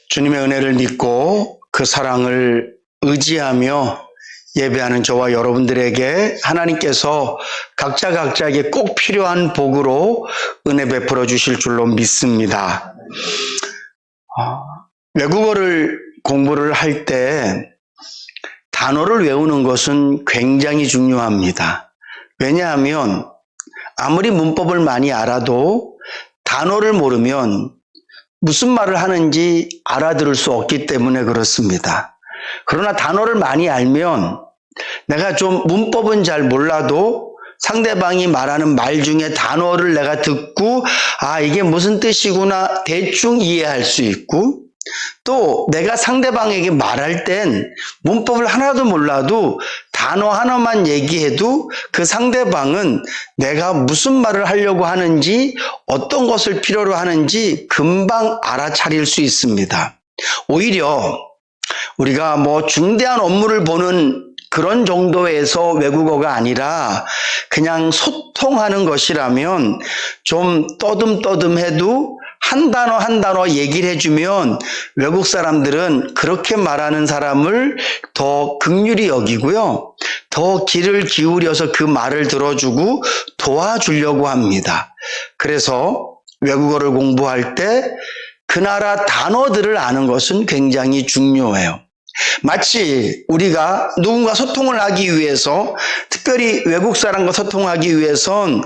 주님의 은혜를 믿고 그 사랑을 의지하며 예배하는 저와 여러분들에게 하나님께서 각자에게 꼭 필요한 복으로 은혜 베풀어 주실 줄로 믿습니다. 외국어를 공부를 할 때 단어를 외우는 것은 굉장히 중요합니다. 왜냐하면 아무리 문법을 많이 알아도 단어를 모르면 무슨 말을 하는지 알아들을 수 없기 때문에 그렇습니다. 그러나 단어를 많이 알면 내가 좀 문법은 잘 몰라도 상대방이 말하는 말 중에 단어를 내가 듣고 이게 무슨 뜻이구나 대충 이해할 수 있고, 또 내가 상대방에게 말할 땐 문법을 하나도 몰라도 단어 하나만 얘기해도 그 상대방은 내가 무슨 말을 하려고 하는지, 어떤 것을 필요로 하는지 금방 알아차릴 수 있습니다. 오히려 우리가 중대한 업무를 보는 그런 정도에서 외국어가 아니라 그냥 소통하는 것이라면 좀 떠듬떠듬해도 한 단어 얘기를 해주면 외국 사람들은 그렇게 말하는 사람을 더 긍휼히 여기고요, 더 귀를 기울여서 그 말을 들어주고 도와주려고 합니다. 그래서 외국어를 공부할 때 그 나라 단어들을 아는 것은 굉장히 중요해요. 마치 우리가 누군가 소통을 하기 위해서, 특별히 외국 사람과 소통하기 위해선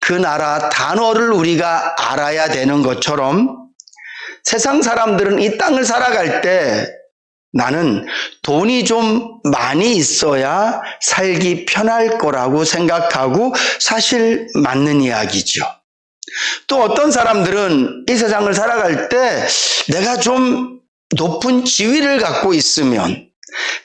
그 나라 단어를 우리가 알아야 되는 것처럼, 세상 사람들은 이 땅을 살아갈 때 나는 돈이 좀 많이 있어야 살기 편할 거라고 생각하고 사실 맞는 이야기죠. 또 어떤 사람들은 이 세상을 살아갈 때 내가 좀 높은 지위를 갖고 있으면,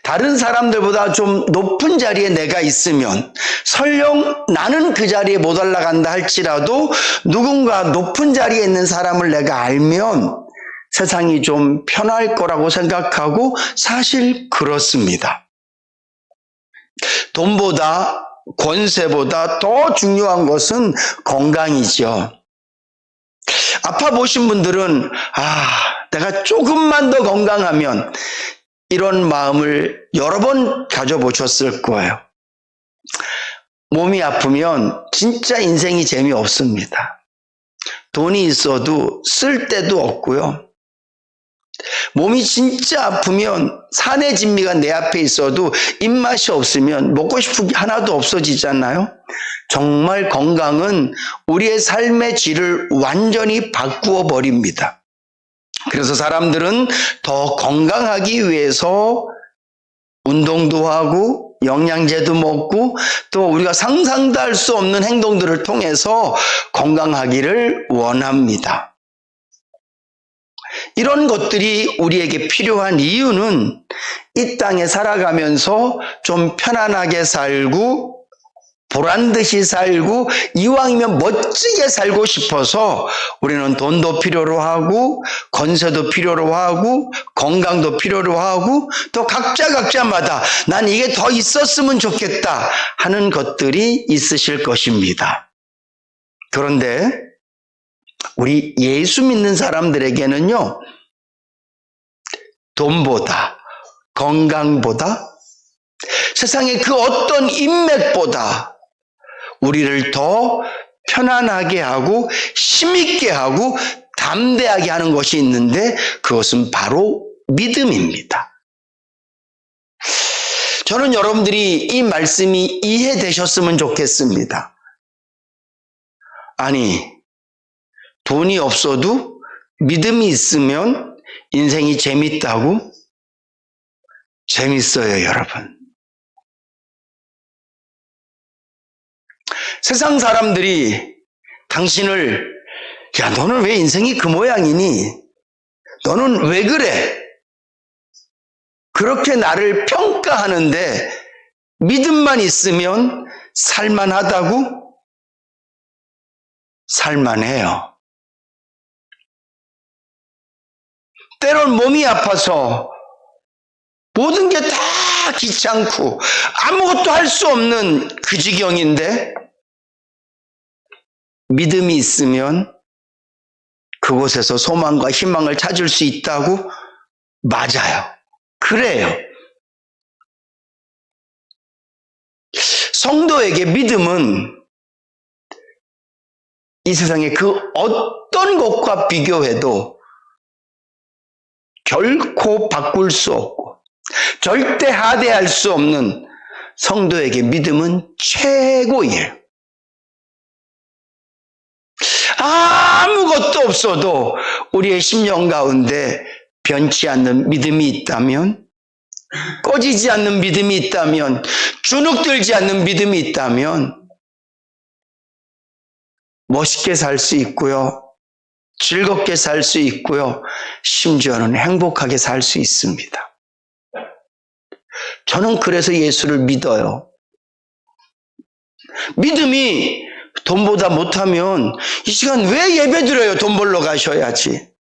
다른 사람들보다 좀 높은 자리에 내가 있으면, 설령 나는 그 자리에 못 올라간다 할지라도 누군가 높은 자리에 있는 사람을 내가 알면 세상이 좀 편할 거라고 생각하고 사실 그렇습니다. 돈보다, 권세보다 더 중요한 것은 건강이죠. 아파 보신 분들은 내가 조금만 더 건강하면, 이런 마음을 여러 번 가져보셨을 거예요. 몸이 아프면 진짜 인생이 재미없습니다. 돈이 있어도 쓸 데도 없고요. 몸이 진짜 아프면 산의 진미가 내 앞에 있어도 입맛이 없으면 먹고 싶은 게 하나도 없어지잖아요. 정말 건강은 우리의 삶의 질을 완전히 바꾸어 버립니다. 그래서 사람들은 더 건강하기 위해서 운동도 하고 영양제도 먹고 또 우리가 상상도 할 수 없는 행동들을 통해서 건강하기를 원합니다. 이런 것들이 우리에게 필요한 이유는 이 땅에 살아가면서 좀 편안하게 살고 보란듯이 살고 이왕이면 멋지게 살고 싶어서 우리는 돈도 필요로 하고 권세도 필요로 하고 건강도 필요로 하고 또 각자마다 난 이게 더 있었으면 좋겠다 하는 것들이 있으실 것입니다. 그런데 우리 예수 믿는 사람들에게는요, 돈보다, 건강보다, 세상의 그 어떤 인맥보다 우리를 더 편안하게 하고 힘있게 하고 담대하게 하는 것이 있는데, 그것은 바로 믿음입니다. 저는 여러분들이 이 말씀이 이해되셨으면 좋겠습니다. 아니, 돈이 없어도 믿음이 있으면 인생이 재밌다고? 재밌어요, 여러분. 세상 사람들이 당신을 너는 왜 인생이 그 모양이니? 너는 왜 그래? 그렇게 나를 평가하는데 믿음만 있으면 살만하다고? 살만해요. 때론 몸이 아파서 모든 게 다 귀찮고 아무것도 할 수 없는 그 지경인데 믿음이 있으면 그곳에서 소망과 희망을 찾을 수 있다고? 맞아요. 그래요. 성도에게 믿음은 이 세상의 그 어떤 것과 비교해도 결코 바꿀 수 없고 절대 하대할 수 없는 성도에게 믿음은 최고예요. 아무것도 없어도 우리의 심령 가운데 변치 않는 믿음이 있다면, 꺼지지 않는 믿음이 있다면, 주눅들지 않는 믿음이 있다면 멋있게 살 수 있고요, 즐겁게 살 수 있고요, 심지어는 행복하게 살 수 있습니다. 저는 그래서 예수를 믿어요. 믿음이 돈보다 못하면 이 시간 왜 예배드려요? 돈 벌러 가셔야지.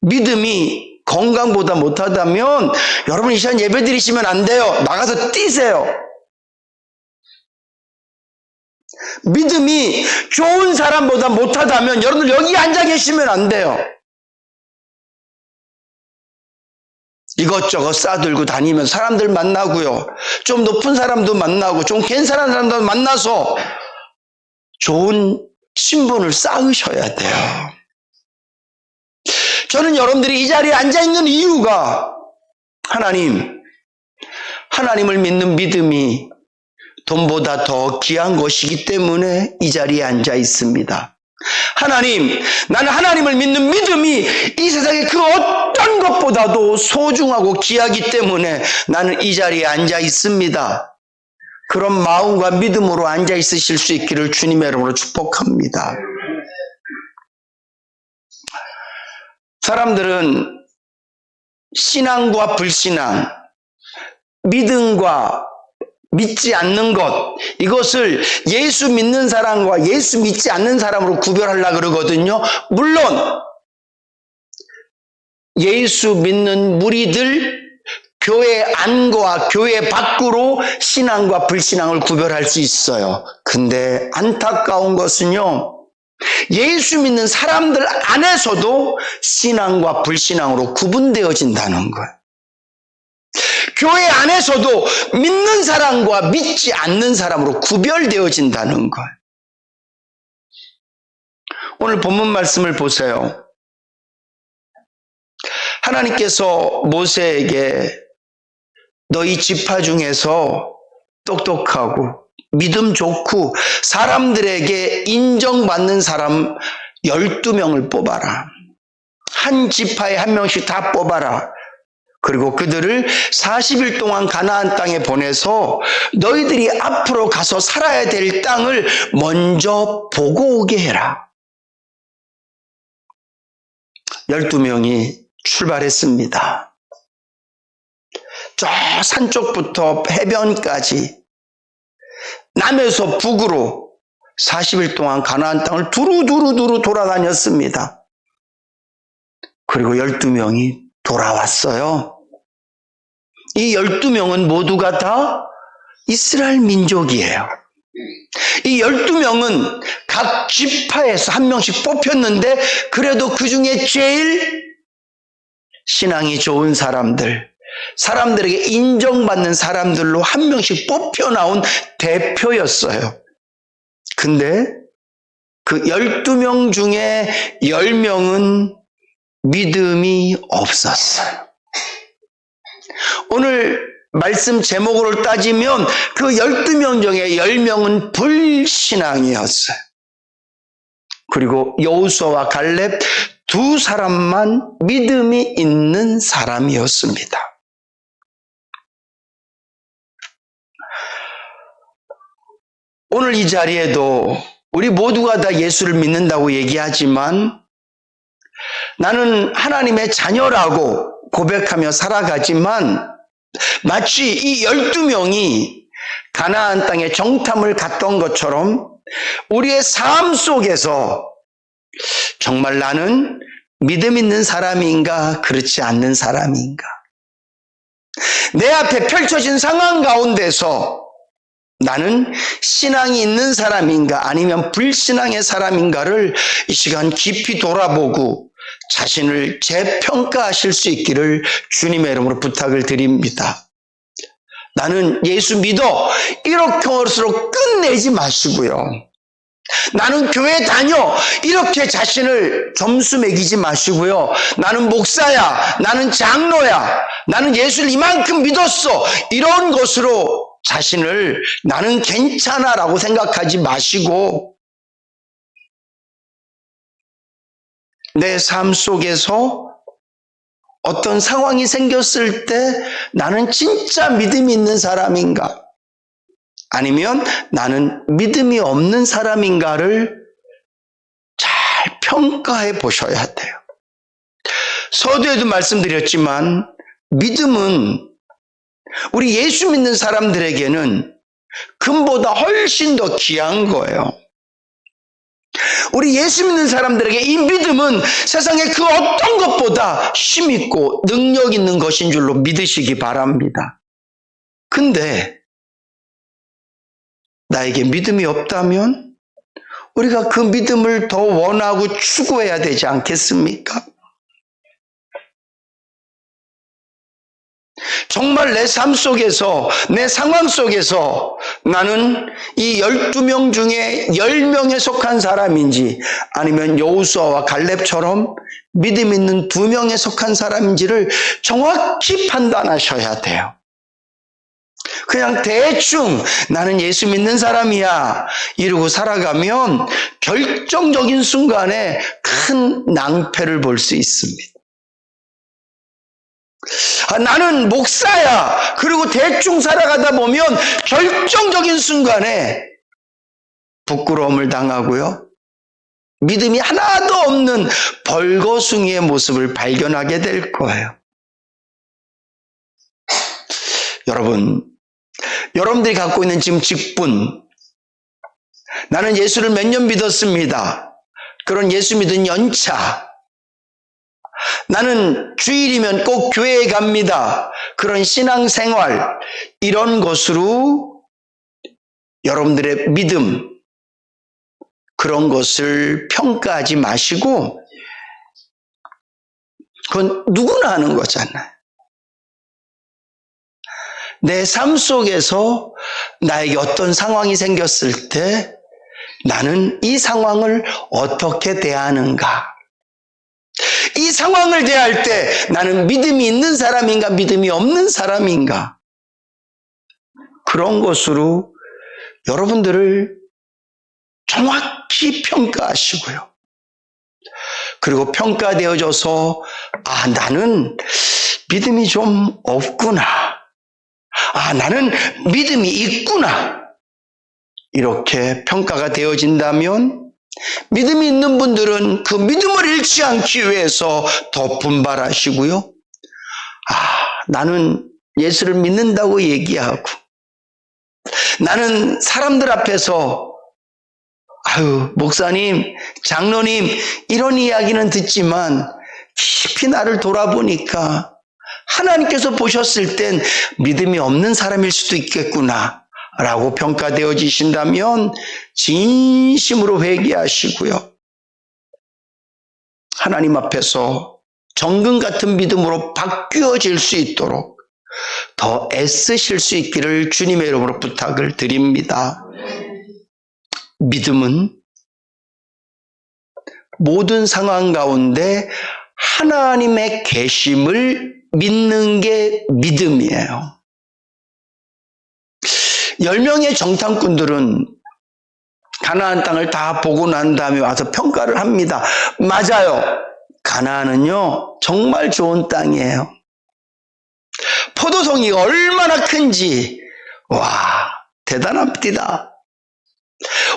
믿음이 건강보다 못하다면 여러분 이 시간 예배드리시면 안 돼요. 나가서 뛰세요. 믿음이 좋은 사람보다 못하다면 여러분들 여기 앉아 계시면 안 돼요. 이것저것 싸들고 다니면서 사람들 만나고요, 좀 높은 사람도 만나고 좀 괜찮은 사람도 만나서 좋은 신분을 쌓으셔야 돼요. 저는 여러분들이 이 자리에 앉아있는 이유가 하나님을 믿는 믿음이 돈보다 더 귀한 것이기 때문에 이 자리에 앉아 있습니다. 나는 하나님을 믿는 믿음이 이 세상의 그 어떤 것보다도 소중하고 귀하기 때문에 나는 이 자리에 앉아 있습니다. 그런 마음과 믿음으로 앉아 있으실 수 있기를 주님의 이름으로 축복합니다. 사람들은 신앙과 불신앙, 믿음과 믿지 않는 것, 이것을 예수 믿는 사람과 예수 믿지 않는 사람으로 구별하려고 그러거든요. 물론 예수 믿는 무리들, 교회 안과 교회 밖으로 신앙과 불신앙을 구별할 수 있어요. 근데 안타까운 것은요, 예수 믿는 사람들 안에서도 신앙과 불신앙으로 구분되어진다는 거예요. 교회 안에서도 믿는 사람과 믿지 않는 사람으로 구별되어진다는 거예요. 오늘 본문 말씀을 보세요. 하나님께서 모세에게 너희 지파 중에서 똑똑하고 믿음 좋고 사람들에게 인정받는 사람 12명을 뽑아라. 한 지파에 한 명씩 다 뽑아라. 그리고 그들을 40일 동안 가나안 땅에 보내서 너희들이 앞으로 가서 살아야 될 땅을 먼저 보고 오게 해라. 12명이 출발했습니다. 저 산 쪽부터 해변까지 남에서 북으로 40일 동안 가나안 땅을 두루두루 돌아다녔습니다. 그리고 12명이 돌아왔어요. 이 12명은 모두가 다 이스라엘 민족이에요. 이 12명은 각 지파에서 한 명씩 뽑혔는데 그래도 그 중에 제일 신앙이 좋은 사람들에게 인정받는 사람들로 한 명씩 뽑혀 나온 대표였어요. 근데 그 12명 중에 10명은 믿음이 없었어요. 오늘 말씀 제목으로 따지면 그 12명 중에 10명은 불신앙이었어요. 그리고 여호수아와 갈렙 두 사람만 믿음이 있는 사람이었습니다. 오늘 이 자리에도 우리 모두가 다 예수를 믿는다고 얘기하지만 나는 하나님의 자녀라고 고백하며 살아가지만 마치 이 12명이 가나안 땅에 정탐을 갔던 것처럼 우리의 삶 속에서 정말 나는 믿음 있는 사람인가 그렇지 않는 사람인가, 내 앞에 펼쳐진 상황 가운데서 나는 신앙이 있는 사람인가 아니면 불신앙의 사람인가를 이 시간 깊이 돌아보고 자신을 재평가하실 수 있기를 주님의 이름으로 부탁을 드립니다. 나는 예수 믿어 이렇게 것으로 끝내지 마시고요. 나는 교회 다녀 이렇게 자신을 점수 매기지 마시고요. 나는 목사야, 나는 장로야, 나는 예수를 이만큼 믿었어 이런 것으로 자신을 나는 괜찮아 라고 생각하지 마시고 내 삶 속에서 어떤 상황이 생겼을 때 나는 진짜 믿음이 있는 사람인가? 아니면 나는 믿음이 없는 사람인가를 잘 평가해 보셔야 돼요. 서두에도 말씀드렸지만 믿음은 우리 예수 믿는 사람들에게는 금보다 훨씬 더 귀한 거예요. 우리 예수 믿는 사람들에게 이 믿음은 세상의 그 어떤 것보다 힘있고 능력 있는 것인 줄로 믿으시기 바랍니다. 근데 나에게 믿음이 없다면 우리가 그 믿음을 더 원하고 추구해야 되지 않겠습니까? 정말 내 삶 속에서, 내 상황 속에서 나는 이 12명 중에 10명에 속한 사람인지 아니면 여호수아와 갈렙처럼 믿음 있는 2명에 속한 사람인지를 정확히 판단하셔야 돼요. 그냥 대충 나는 예수 믿는 사람이야 이러고 살아가면 결정적인 순간에 큰 낭패를 볼 수 있습니다. 나는 목사야 그리고 대충 살아가다 보면 결정적인 순간에 부끄러움을 당하고요. 믿음이 하나도 없는 벌거숭이의 모습을 발견하게 될 거예요. 여러분들이 갖고 있는 지금 직분, 나는 예수를 몇 년 믿었습니다. 그런 예수 믿은 연차, 나는 주일이면 꼭 교회에 갑니다. 그런 신앙생활, 이런 것으로 여러분들의 믿음, 그런 것을 평가하지 마시고 그건 누구나 하는 거잖아요. 내 삶 속에서 나에게 어떤 상황이 생겼을 때 나는 이 상황을 어떻게 대하는가? 이 상황을 대할 때 나는 믿음이 있는 사람인가 믿음이 없는 사람인가? 그런 것으로 여러분들을 정확히 평가하시고요. 그리고 평가되어져서 나는 믿음이 좀 없구나. 나는 믿음이 있구나. 이렇게 평가가 되어진다면 믿음이 있는 분들은 그 믿음을 잃지 않기 위해서 더 분발하시고요. 나는 예수를 믿는다고 얘기하고 나는 사람들 앞에서 목사님, 장로님 이런 이야기는 듣지만 깊이 나를 돌아보니까 하나님께서 보셨을 땐 믿음이 없는 사람일 수도 있겠구나 라고 평가되어지신다면 진심으로 회개하시고요. 하나님 앞에서 정금 같은 믿음으로 바뀌어질 수 있도록 더 애쓰실 수 있기를 주님의 이름으로 부탁을 드립니다. 믿음은 모든 상황 가운데 하나님의 계심을 믿는 게 믿음이에요. 10명의 정탐꾼들은 가나안 땅을 다 보고 난 다음에 와서 평가를 합니다. 맞아요. 가나안은요 정말 좋은 땅이에요. 포도송이가 얼마나 큰지 대단합니다.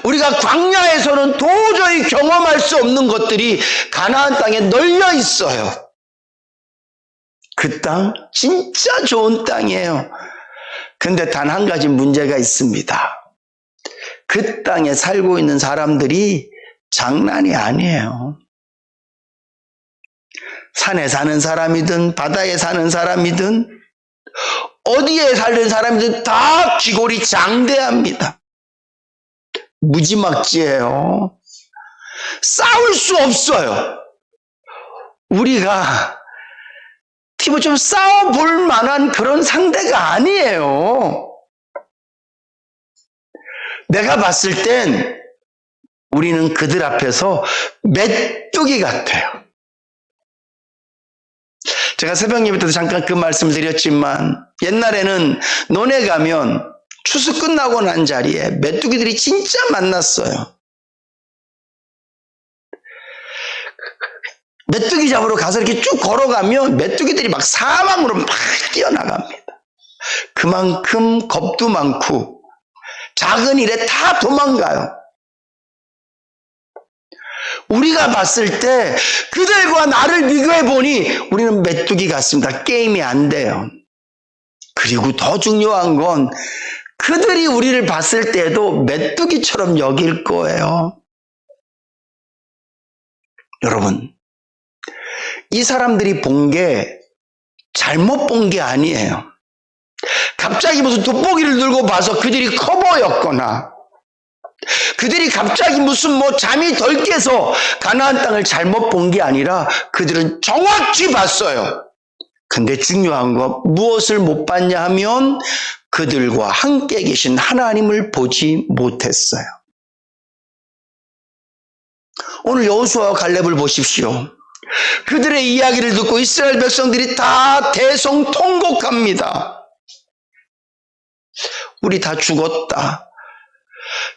우리가 광야에서는 도저히 경험할 수 없는 것들이 가나안 땅에 널려 있어요. 그 땅 진짜 좋은 땅이에요. 근데 단 한 가지 문제가 있습니다. 그 땅에 살고 있는 사람들이 장난이 아니에요. 산에 사는 사람이든 바다에 사는 사람이든 어디에 사는 사람이든 다 귀골이 장대합니다. 무지막지해요. 싸울 수 없어요. 우리가 좀 싸워볼 만한 그런 상대가 아니에요. 내가 봤을 땐 우리는 그들 앞에서 메뚜기 같아요. 제가 새벽 예배 때도 잠깐 그 말씀을 드렸지만 옛날에는 논에 가면 추수 끝나고 난 자리에 메뚜기들이 진짜 많았어요. 메뚜기 잡으러 가서 이렇게 쭉 걸어가면 메뚜기들이 막 사방으로 막 뛰어나갑니다. 그만큼 겁도 많고 작은 일에 다 도망가요. 우리가 봤을 때 그들과 나를 비교해 보니 우리는 메뚜기 같습니다. 게임이 안 돼요. 그리고 더 중요한 건 그들이 우리를 봤을 때도 메뚜기처럼 여길 거예요. 여러분, 이 사람들이 본 게 잘못 본 게 아니에요. 갑자기 무슨 돋보기를 들고 봐서 그들이 커 보였거나 그들이 갑자기 무슨 잠이 덜 깨서 가나안 땅을 잘못 본 게 아니라 그들은 정확히 봤어요. 근데 중요한 거 무엇을 못 봤냐 하면 그들과 함께 계신 하나님을 보지 못했어요. 오늘 여호수아와 갈렙을 보십시오. 그들의 이야기를 듣고 이스라엘 백성들이 다 대성통곡합니다. 우리 다 죽었다.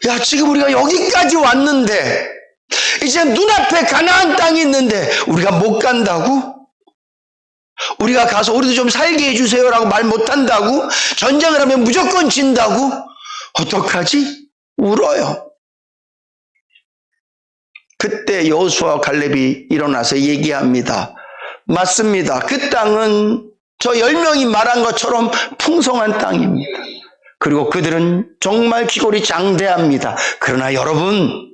야, 지금 우리가 여기까지 왔는데 이제 눈앞에 가나안 땅이 있는데 우리가 못 간다고? 우리가 가서 우리도 좀 살게 해주세요라고 말 못한다고? 전쟁을 하면 무조건 진다고? 어떡하지? 울어요. 그때 여호수아와 갈렙이 일어나서 얘기합니다. 맞습니다. 그 땅은 저 10명이 말한 것처럼 풍성한 땅입니다. 그리고 그들은 정말 기골이 장대합니다. 그러나 여러분,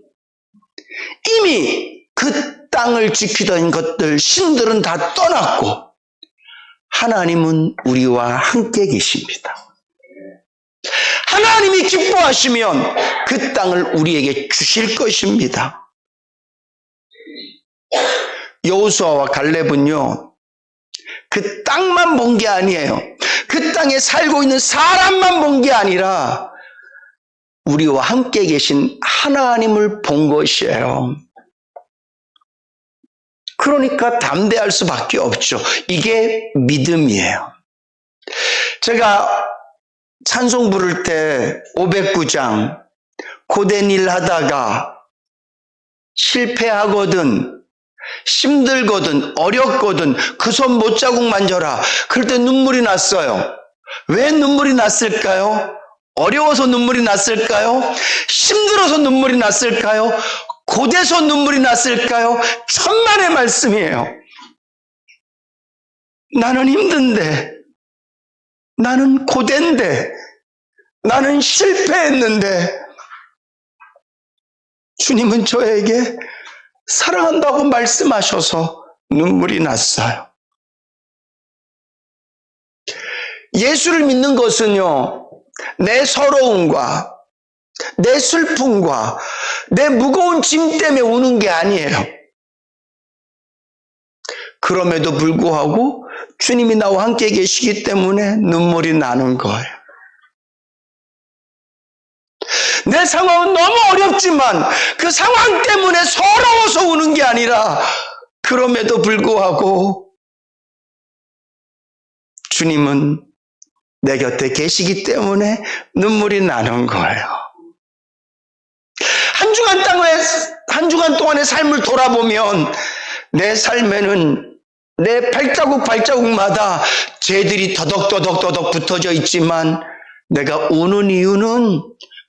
이미 그 땅을 지키던 것들, 신들은 다 떠났고 하나님은 우리와 함께 계십니다. 하나님이 기뻐하시면 그 땅을 우리에게 주실 것입니다. 여호수아와 갈렙은요, 그 땅만 본 게 아니에요. 그 땅에 살고 있는 사람만 본 게 아니라 우리와 함께 계신 하나님을 본 것이에요. 그러니까 담대할 수밖에 없죠. 이게 믿음이에요. 제가 찬송 부를 때 509장 고된 일 하다가 실패하거든 힘들거든 어렵거든 그 손 못자국 만져라. 그럴 때 눈물이 났어요. 왜 눈물이 났을까요? 어려워서 눈물이 났을까요? 힘들어서 눈물이 났을까요? 고대서 눈물이 났을까요? 천만의 말씀이에요. 나는 힘든데, 나는 고된데, 나는 실패했는데 주님은 저에게 사랑한다고 말씀하셔서 눈물이 났어요. 예수를 믿는 것은요, 내 서러움과 내 슬픔과 내 무거운 짐 때문에 우는 게 아니에요. 그럼에도 불구하고 주님이 나와 함께 계시기 때문에 눈물이 나는 거예요. 내 상황은 너무 어렵지만 그 상황 때문에 서러워서 우는 게 아니라 그럼에도 불구하고 주님은 내 곁에 계시기 때문에 눈물이 나는 거예요. 한 주간 동안의 삶을 돌아보면 내 삶에는 내 발자국마다 죄들이 더덕더덕 붙어져 있지만 내가 우는 이유는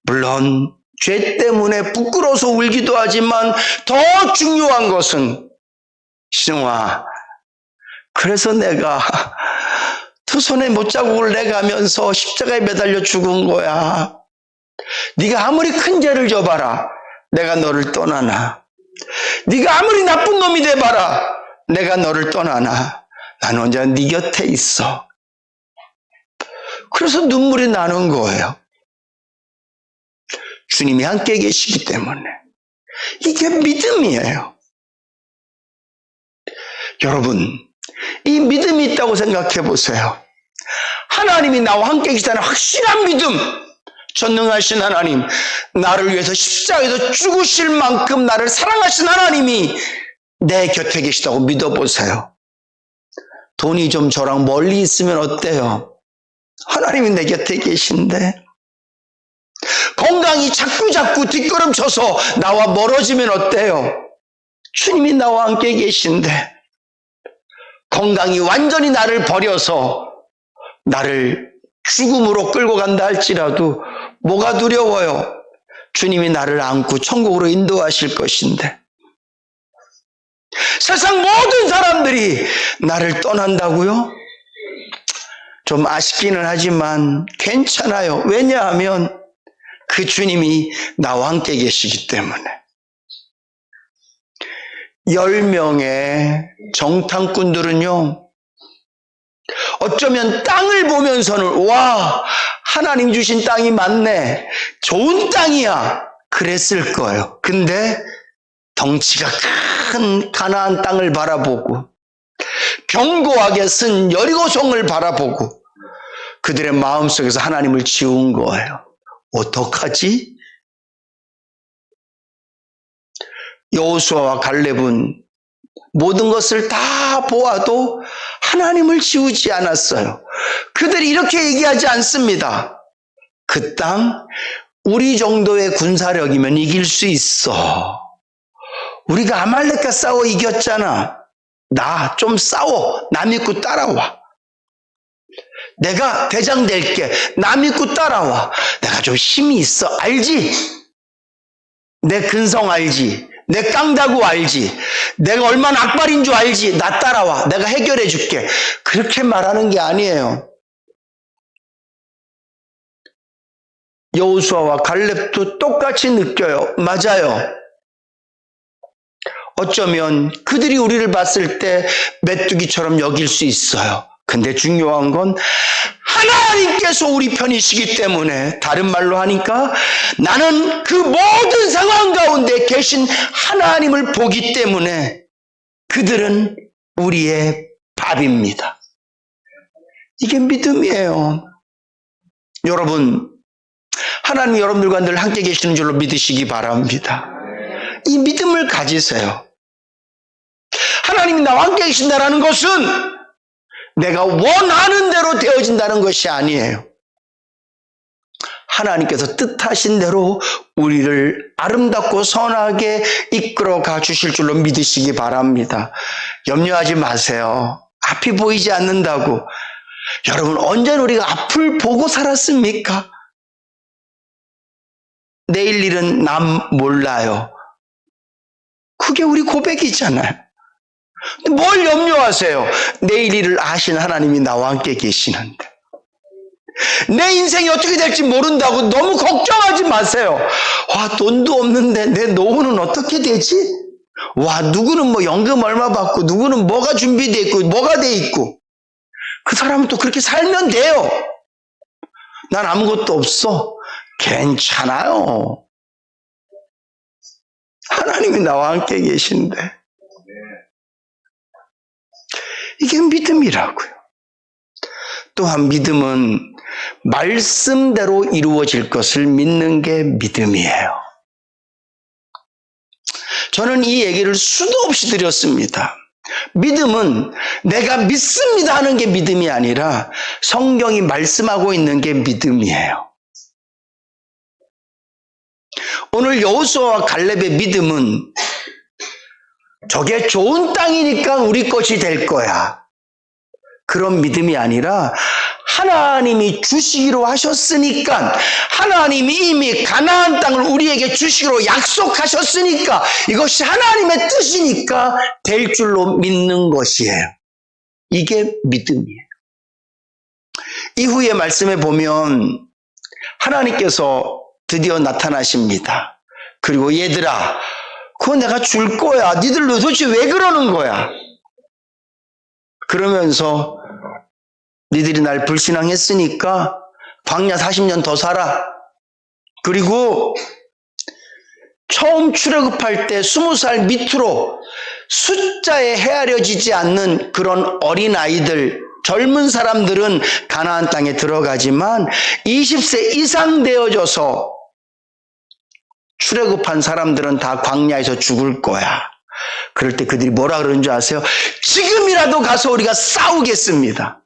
물론 죄 때문에 부끄러워서 울기도 하지만 더 중요한 것은 신영아, 그래서 내가 두 손에 못자국을 내가면서 십자가에 매달려 죽은 거야. 네가 아무리 큰 죄를 져봐라, 내가 너를 떠나나. 네가 아무리 나쁜 놈이 돼봐라, 내가 너를 떠나나. 나는 언제나 네 곁에 있어. 그래서 눈물이 나는 거예요. 주님이 함께 계시기 때문에. 이게 믿음이에요. 여러분, 이 믿음이 있다고 생각해 보세요. 하나님이 나와 함께 계시다는 확실한 믿음, 전능하신 하나님, 나를 위해서 십자가에서 죽으실 만큼 나를 사랑하신 하나님이 내 곁에 계시다고 믿어보세요. 돈이 좀 저랑 멀리 있으면 어때요? 하나님이 내 곁에 계신데. 건강이 자꾸 뒷걸음쳐서 나와 멀어지면 어때요? 주님이 나와 함께 계신데. 건강이 완전히 나를 버려서 나를 죽음으로 끌고 간다 할지라도 뭐가 두려워요? 주님이 나를 안고 천국으로 인도하실 것인데. 세상 모든 사람들이 나를 떠난다고요? 좀 아쉽기는 하지만 괜찮아요. 왜냐하면 그 주님이 나와 함께 계시기 때문에. 10명의 정탐꾼들은요, 어쩌면 땅을 보면서는 와, 하나님 주신 땅이 맞네, 좋은 땅이야, 그랬을 거예요. 근데 덩치가 큰 가나안 땅을 바라보고 견고하게 쓴 여리고성을 바라보고 그들의 마음속에서 하나님을 지운 거예요. 어떡하지? 여호수아와 갈렙은 모든 것을 다 보아도 하나님을 지우지 않았어요. 그들이 이렇게 얘기하지 않습니다. 그 땅 우리 정도의 군사력이면 이길 수 있어. 우리가 아말렉과 싸워 이겼잖아. 나 좀 싸워. 나 믿고 따라와. 내가 대장 될게. 나 믿고 따라와. 내가 좀 힘이 있어. 알지? 내 근성 알지? 내 깡다구 알지? 내가 얼마나 악발인 줄 알지? 나 따라와. 내가 해결해 줄게. 그렇게 말하는 게 아니에요. 여호수아와 갈렙도 똑같이 느껴요. 맞아요. 어쩌면 그들이 우리를 봤을 때 메뚜기처럼 여길 수 있어요. 근데 중요한 건 하나님께서 우리 편이시기 때문에, 다른 말로 하니까 나는 그 모든 상황 가운데 계신 하나님을 보기 때문에 그들은 우리의 밥입니다. 이게 믿음이에요. 여러분, 하나님이 여러분들과 늘 함께 계시는 줄로 믿으시기 바랍니다. 이 믿음을 가지세요. 하나님이 나와 함께 계신다는 것은 내가 원하는 대로 되어진다는 것이 아니에요. 하나님께서 뜻하신 대로 우리를 아름답고 선하게 이끌어 가 주실 줄로 믿으시기 바랍니다. 염려하지 마세요. 앞이 보이지 않는다고. 여러분, 언제나 우리가 앞을 보고 살았습니까? 내일 일은 남 몰라요. 그게 우리 고백이잖아요. 뭘 염려하세요? 내일 일을 아신 하나님이 나와 함께 계시는데. 내 인생이 어떻게 될지 모른다고 너무 걱정하지 마세요. 와, 돈도 없는데 내 노후는 어떻게 되지? 와, 누구는 뭐 연금 얼마 받고 누구는 뭐가 준비되어 있고 뭐가 돼 있고. 그 사람은 또 그렇게 살면 돼요. 난 아무것도 없어. 괜찮아요. 하나님이 나와 함께 계신데. 이게 믿음이라고요. 또한 믿음은 말씀대로 이루어질 것을 믿는 게 믿음이에요. 저는 이 얘기를 수도 없이 드렸습니다. 믿음은 내가 믿습니다 하는 게 믿음이 아니라 성경이 말씀하고 있는 게 믿음이에요. 오늘 여호수아와 갈렙의 믿음은 저게 좋은 땅이니까 우리 것이 될 거야. 그런 믿음이 아니라 하나님이 주시기로 하셨으니까, 하나님이 이미 가나안 땅을 우리에게 주시기로 약속하셨으니까, 이것이 하나님의 뜻이니까 될 줄로 믿는 것이에요. 이게 믿음이에요. 이후의 말씀에 보면 하나님께서 드디어 나타나십니다. 그리고 얘들아, 그거 내가 줄 거야. 니들 도대체 왜 그러는 거야? 그러면서 니들이 날 불신앙했으니까 광야 40년 더 살아. 그리고 처음 출애굽할 때 20살 밑으로 숫자에 헤아려지지 않는 그런 어린아이들, 젊은 사람들은 가나안 땅에 들어가지만 20세 이상 되어져서 출애굽한 사람들은 다 광야에서 죽을 거야. 그럴 때 그들이 뭐라 그러는 줄 아세요? 지금이라도 가서 우리가 싸우겠습니다.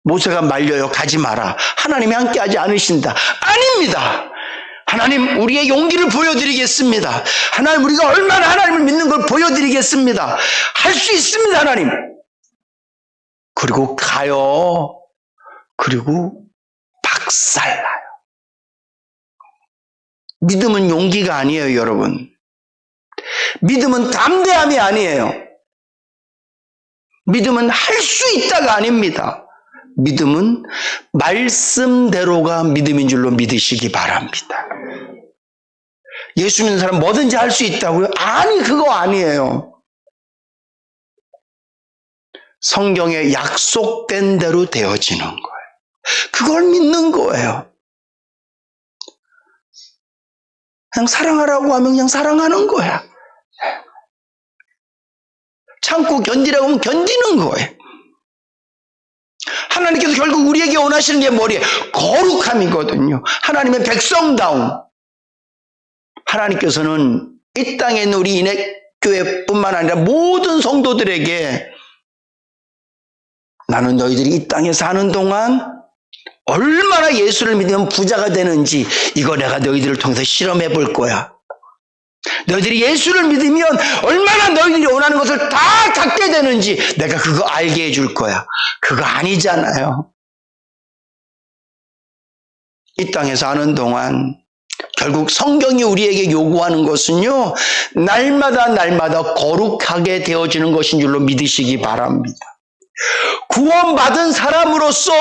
모세가 말려요. 가지 마라. 하나님이 함께하지 않으신다. 아닙니다. 하나님, 우리의 용기를 보여드리겠습니다. 하나님, 우리가 얼마나 하나님을 믿는 걸 보여드리겠습니다. 할 수 있습니다, 하나님. 그리고 가요. 그리고 박살나요. 믿음은 용기가 아니에요, 여러분. 믿음은 담대함이 아니에요. 믿음은 할 수 있다가 아닙니다. 믿음은 말씀대로가 믿음인 줄로 믿으시기 바랍니다. 예수 믿는 사람 뭐든지 할 수 있다고요? 아니, 그거 아니에요. 성경에 약속된 대로 되어지는 거예요. 그걸 믿는 거예요. 그냥 사랑하라고 하면 그냥 사랑하는 거야. 참고 견디라고 하면 견디는 거예요. 하나님께서 결국 우리에게 원하시는 게 뭐예요? 거룩함이거든요. 하나님의 백성다움. 하나님께서는 이 땅에 있는 우리 인해교회뿐만 아니라 모든 성도들에게 나는 너희들이 이 땅에 사는 동안 얼마나 예수를 믿으면 부자가 되는지 이거 내가 너희들을 통해서 실험해 볼 거야. 너희들이 예수를 믿으면 얼마나 너희들이 원하는 것을 다 갖게 되는지 내가 그거 알게 해줄 거야. 그거 아니잖아요. 이 땅에 사는 동안 결국 성경이 우리에게 요구하는 것은요, 날마다 거룩하게 되어지는 것인 줄로 믿으시기 바랍니다. 구원받은 사람으로서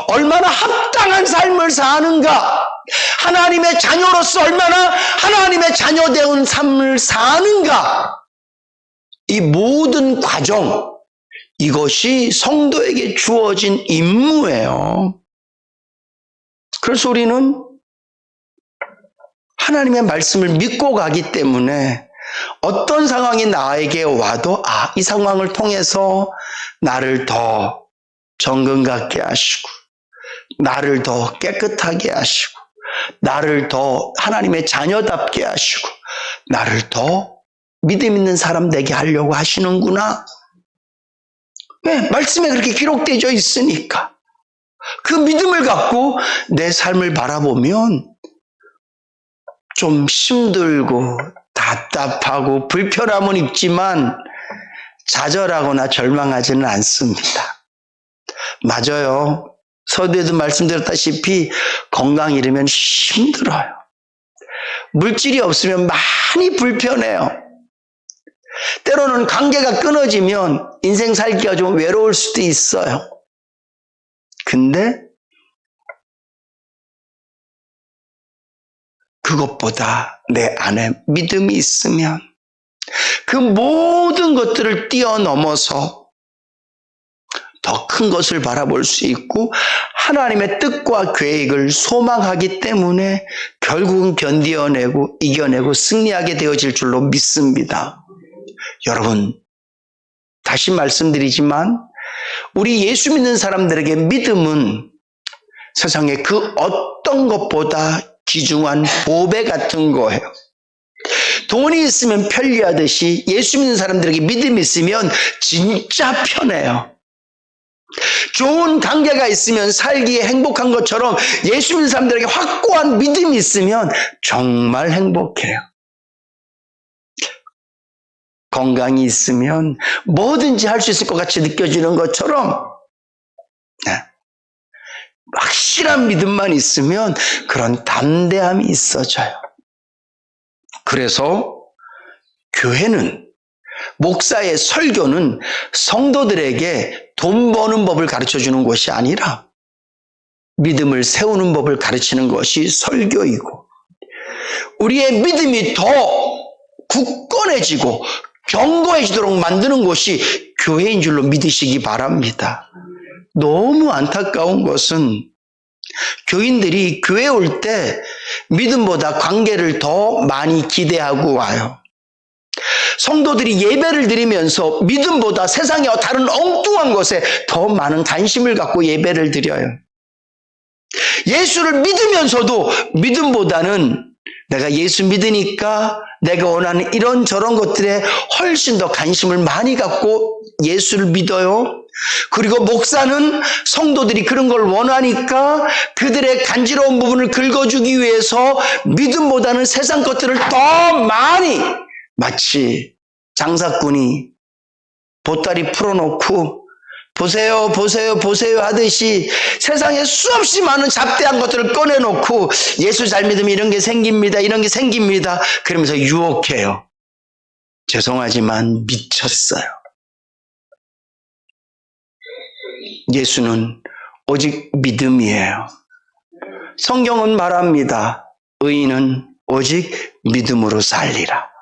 얼마나 합당한 삶을 사는가, 하나님의 자녀로서 얼마나 하나님의 자녀되은 삶을 사는가, 이 모든 과정, 이것이 성도에게 주어진 임무예요. 그래서 우리는 하나님의 말씀을 믿고 가기 때문에 어떤 상황이 나에게 와도 이 상황을 통해서 나를 더 정금 같게 하시고 나를 더 깨끗하게 하시고 나를 더 하나님의 자녀답게 하시고 나를 더 믿음 있는 사람 되게 하려고 하시는구나. 왜? 말씀에 그렇게 기록되어 있으니까. 그 믿음을 갖고 내 삶을 바라보면 좀 힘들고 답답하고 불편함은 있지만 좌절하거나 절망하지는 않습니다. 맞아요. 서두에도 말씀드렸다시피 건강 잃으면 힘들어요. 물질이 없으면 많이 불편해요. 때로는 관계가 끊어지면 인생 살기가 좀 외로울 수도 있어요. 근데 그것보다 내 안에 믿음이 있으면 그 모든 것들을 뛰어넘어서 더 큰 것을 바라볼 수 있고 하나님의 뜻과 계획을 소망하기 때문에 결국은 견디어내고 이겨내고 승리하게 되어질 줄로 믿습니다. 여러분, 다시 말씀드리지만 우리 예수 믿는 사람들에게 믿음은 세상에 그 어떤 것보다 귀중한 보배 같은 거예요. 돈이 있으면 편리하듯이 예수 믿는 사람들에게 믿음이 있으면 진짜 편해요. 좋은 관계가 있으면 살기에 행복한 것처럼 예수 믿는 사람들에게 확고한 믿음이 있으면 정말 행복해요. 건강이 있으면 뭐든지 할 수 있을 것 같이 느껴지는 것처럼 확실한 믿음만 있으면 그런 담대함이 있어져요. 그래서 교회는, 목사의 설교는 성도들에게 돈 버는 법을 가르쳐주는 것이 아니라 믿음을 세우는 법을 가르치는 것이 설교이고, 우리의 믿음이 더 굳건해지고 견고해지도록 만드는 것이 교회인 줄로 믿으시기 바랍니다. 너무 안타까운 것은 교인들이 교회 올 때 믿음보다 관계를 더 많이 기대하고 와요. 성도들이 예배를 드리면서 믿음보다 세상의 다른 엉뚱한 것에 더 많은 관심을 갖고 예배를 드려요. 예수를 믿으면서도 믿음보다는 내가 예수 믿으니까 내가 원하는 이런 저런 것들에 훨씬 더 관심을 많이 갖고 예수를 믿어요. 그리고 목사는 성도들이 그런 걸 원하니까 그들의 간지러운 부분을 긁어주기 위해서 믿음보다는 세상 것들을 더 많이, 마치 장사꾼이 보따리 풀어놓고 보세요, 보세요, 보세요 하듯이 세상에 수없이 많은 잡대한 것들을 꺼내놓고 예수 잘 믿으면 이런 게 생깁니다, 이런 게 생깁니다. 그러면서 유혹해요. 죄송하지만 미쳤어요. 예수는 오직 믿음이에요. 성경은 말합니다. 의인은 오직 믿음으로 살리라.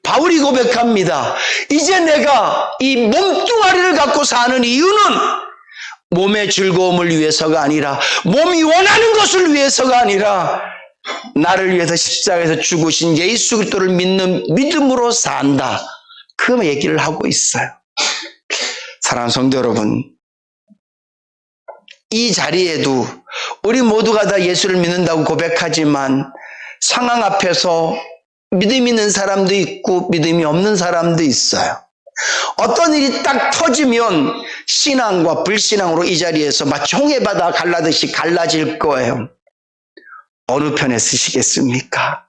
바울이 고백합니다. 이제 내가 이 몸뚱아리를 갖고 사는 이유는 몸의 즐거움을 위해서가 아니라, 몸이 원하는 것을 위해서가 아니라 나를 위해서 십자가에서 죽으신 예수 그리스도를 믿는 믿음으로 산다. 그 얘기를 하고 있어요. 사랑하는 성도 여러분, 이 자리에도 우리 모두가 다 예수를 믿는다고 고백하지만 상황 앞에서 믿음 있는 사람도 있고 믿음이 없는 사람도 있어요. 어떤 일이 딱 터지면 신앙과 불신앙으로 이 자리에서 마치 홍해바다 갈라듯이 갈라질 거예요. 어느 편에 쓰시겠습니까?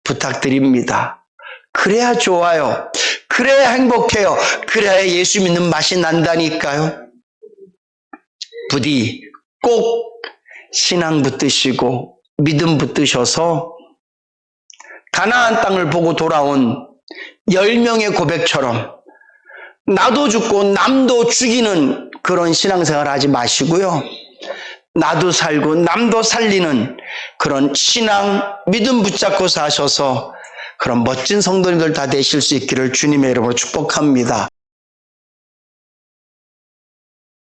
부탁드립니다. 그래야 좋아요. 그래야 행복해요. 그래야 예수 믿는 맛이 난다니까요. 부디 꼭 신앙 붙드시고 믿음 붙드셔서 가나안 땅을 보고 돌아온 10명의 고백처럼 나도 죽고 남도 죽이는 그런 신앙생활 하지 마시고요. 나도 살고 남도 살리는 그런 신앙, 믿음 붙잡고 사셔서 그런 멋진 성도님들 다 되실 수 있기를 주님의 이름으로 축복합니다.